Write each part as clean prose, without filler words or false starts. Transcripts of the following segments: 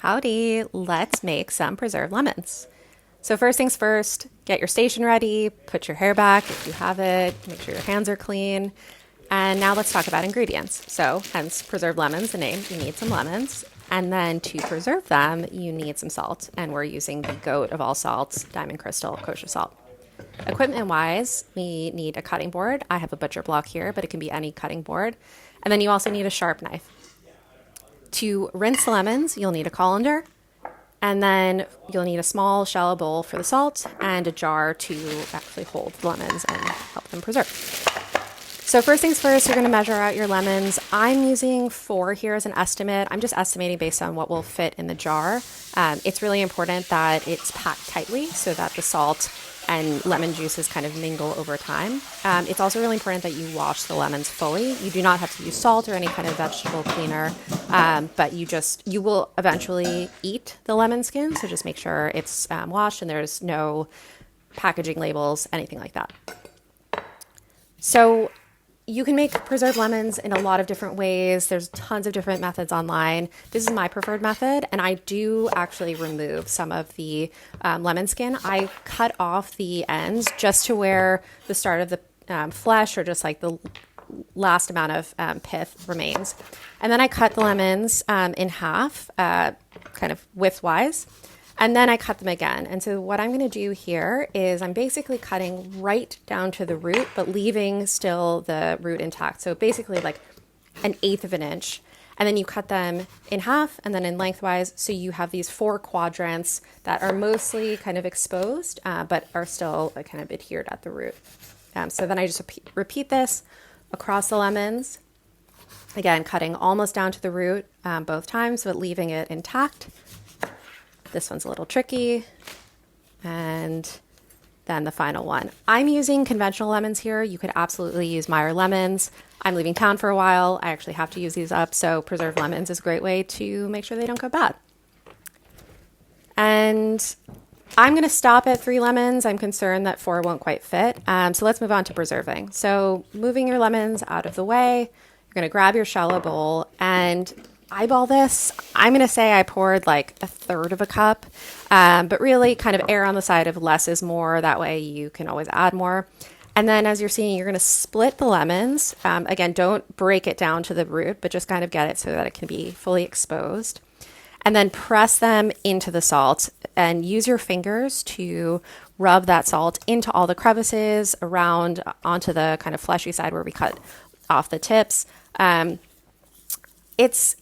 Howdy, let's make some preserved lemons. So first things first, get your station ready, put your hair back if you have it, make sure your hands are clean. And now let's talk about ingredients. So hence preserved lemons, the name, you need some lemons. And then to preserve them, you need some salt. And we're using the goat of all salts, Diamond Crystal kosher salt. Equipment wise, we need a cutting board. I have a butcher block here, but it can be any cutting board. And then you also need a sharp knife. To rinse the lemons, you'll need a colander, and then you'll need a small shallow bowl for the salt and a jar to actually hold the lemons and help them preserve. So first things first, you're going to measure out your lemons. I'm using 4 here as an estimate. I'm just estimating based on what will fit in the jar. It's really important that it's packed tightly so that the salt and lemon juices kind of mingle over time. It's also really important that you wash the lemons fully. You do not have to use salt or any kind of vegetable cleaner, but you will eventually eat the lemon skin. So just make sure it's washed and there's no packaging labels, anything like that. So you can make preserved lemons in a lot of different ways. There's tons of different methods online. This is my preferred method, and I do actually remove some of the lemon skin. I cut off the ends just to where the start of the flesh or just like the last amount of pith remains. And then I cut the lemons in half, kind of widthwise. And then I cut them again. And so what I'm going to do here is I'm basically cutting right down to the root, but leaving still the root intact. So basically like 1/8 of an inch. And then you cut them in half and then in lengthwise. So you have these 4 quadrants that are mostly kind of exposed, but are still kind of adhered at the root. So then I just repeat this across the lemons. Again, cutting almost down to the root both times, but leaving it intact. This one's a little tricky. And then the final one. I'm using conventional lemons here. You could absolutely use Meyer lemons. I'm leaving town for a while. I actually have to use these up. So preserved lemons is a great way to make sure they don't go bad. And I'm going to stop at 3 lemons. I'm concerned that 4 won't quite fit. So let's move on to preserving. So moving your lemons out of the way, you're going to grab your shallow bowl and eyeball this. I'm going to say I poured like 1/3 of a cup, but really kind of err on the side of less is more. That way you can always add more. And then as you're seeing, you're going to split the lemons. Again, don't break it down to the root, but just kind of get it so that it can be fully exposed. And then press them into the salt and use your fingers to rub that salt into all the crevices around onto the kind of fleshy side where we cut off the tips. It's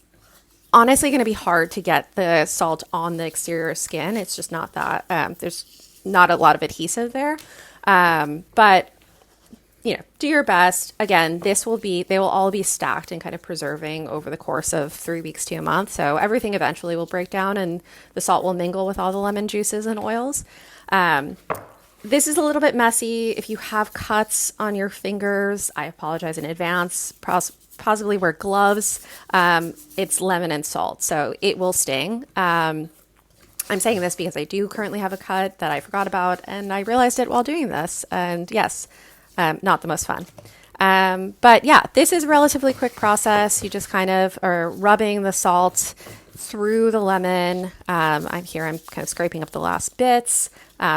honestly going to be hard to get the salt on the exterior skin. It's just not that, there's not a lot of adhesive there. But, do your best. Again, they will all be stacked and kind of preserving over the course of 3 weeks to a month. So everything eventually will break down and the salt will mingle with all the lemon juices and oils. This is a little bit messy. If you have cuts on your fingers, I apologize in advance. Possibly wear gloves. It's lemon and salt, so it will sting. I'm saying this because I do currently have a cut that I forgot about, and I realized it while doing this. And yes, not the most fun. But yeah, this is a relatively quick process. You just kind of are rubbing the salt through the lemon. I'm kind of scraping up the last bits.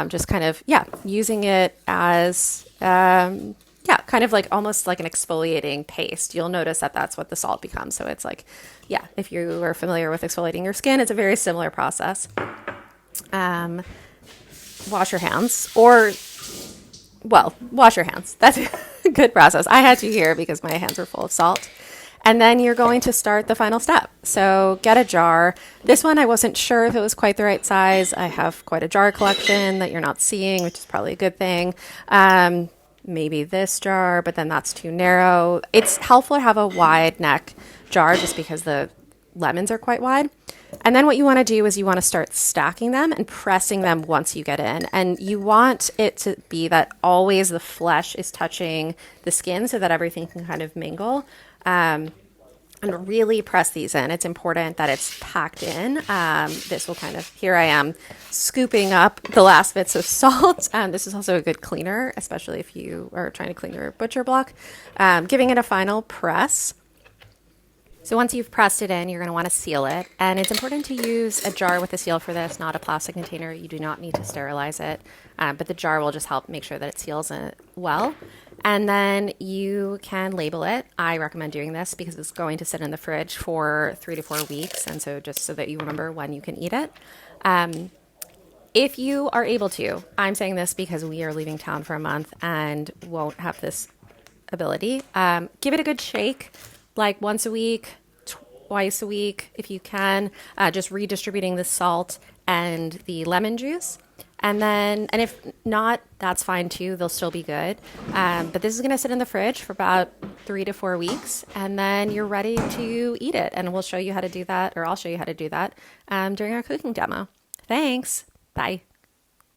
Just kind of, using it as, kind of like almost like an exfoliating paste. You'll notice that that's what the salt becomes. So it's like, if you are familiar with exfoliating your skin, it's a very similar process. Wash your hands wash your hands. That's a good process. I had to here because my hands were full of salt. And then you're going to start the final step. So get a jar. This one, I wasn't sure if it was quite the right size. I have quite a jar collection that you're not seeing, which is probably a good thing. Maybe this jar, but then that's too narrow. It's helpful to have a wide neck jar just because the lemons are quite wide. And then what you want to do is you want to start stacking them and pressing them once you get in. And you want it to be that always the flesh is touching the skin so that everything can kind of mingle. And really press these in. It's important that it's packed in. This will kind of, here I am scooping up the last bits of salt. This is also a good cleaner, especially if you are trying to clean your butcher block. Giving it a final press. So once you've pressed it in, you're going to want to seal it. And it's important to use a jar with a seal for this, not a plastic container. You do not need to sterilize it, but the jar will just help make sure that it seals it well. And then you can label it. I recommend doing this because it's going to sit in the fridge for 3 to 4 weeks. And so just so that you remember when you can eat it. If you are able to, I'm saying this because we are leaving town for a month and won't have this ability. Give it a good shake, like once a week, twice a week, if you can, just redistributing the salt and the lemon juice. And if not, that's fine too. They'll still be good. But this is going to sit in the fridge for about 3 to 4 weeks. And then you're ready to eat it. And we'll show you how to do that, or I'll show you how to do that during our cooking demo. Thanks. Bye.